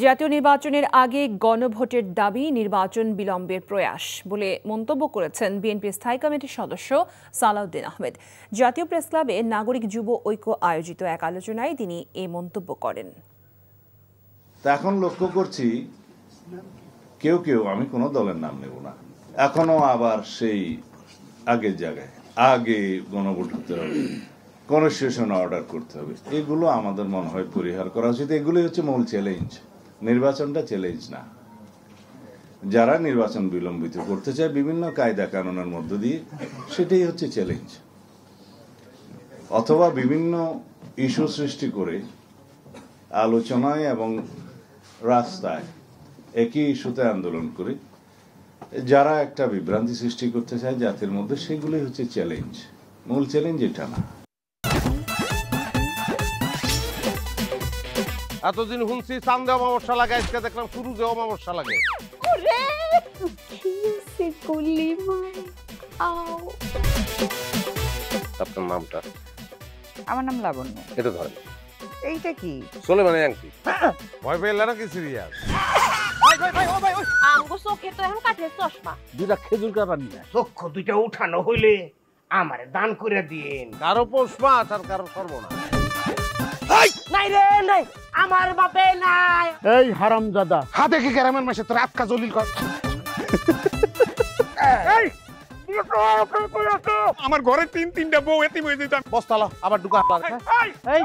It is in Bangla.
জাতীয় নির্বাচনের আগে গণভোটের দাবি নির্বাচন বিলম্বের প্রয়াস বলে মন্তব্য করেছেন বিএনপি স্থায়ী কমিটির সদস্য সালাউদ্দিন আহমেদ। জাতীয় প্রেসক্লাবে নাগরিক যুব ঐক্য আয়োজিত এক আলোচনায় তিনি এই মন্তব্য করেন। এখন লক্ষ্য করছি কেউ কেউ, আমি কোনো দলের নাম নেব না, এখনো আবার সেই আগের জায়গায় আগে গণভোট হতে হবে, কনস্টিটিউশন অর্ডার করতে হবে। এগুলো আমাদের মনে হয় পরিহার করা উচিত। এগুলোই হচ্ছে মূল চ্যালেঞ্জ। নির্বাচনটা চ্যালেঞ্জ না। যারা নির্বাচন বিলম্বিত করতে চায় বিভিন্ন কায়দা কানুনের মধ্য দিয়ে, সেটাই হচ্ছে চ্যালেঞ্জ। অথবা বিভিন্ন ইস্যু সৃষ্টি করে আলোচনায় এবং রাস্তায় একই ইস্যুতে আন্দোলন করে যারা একটা বিভ্রান্তি সৃষ্টি করতে চায় জাতির মধ্যে, সেগুলোই হচ্ছে চ্যালেঞ্জ। মূল চ্যালেঞ্জ এটা না। এতদিন শুনছি চান্দে অমাবস্যা লাগে, আজকে দেখলাম সূর্যে অমাবস্যা লাগে। আপনার নামটা? আমার নাম লাবণ্য। এটা ধরেন। এইটা কি? সোলেমানি আংটি। ভয় পেলে নাকি সিরিয়াস? আমগো চোখে তো এখন কাঠের চশমা। দুইটা খেজুর কাটা নিয়ে চক্ষু দুইটা উঠানো হইলে আমারে দান করে দিন। কারো পোষ মাছ আর কারো সর্বনাশ। নাই রে নাই, আমার বাপে নাই। এই হারামজাদা, হাতে কি গ্রামের মাসে তোর আটকা জলিল কর। আমার ঘরে তিনটা বউ এতিম হয়ে যেত। বস্তালা আবার ঢুকা। এই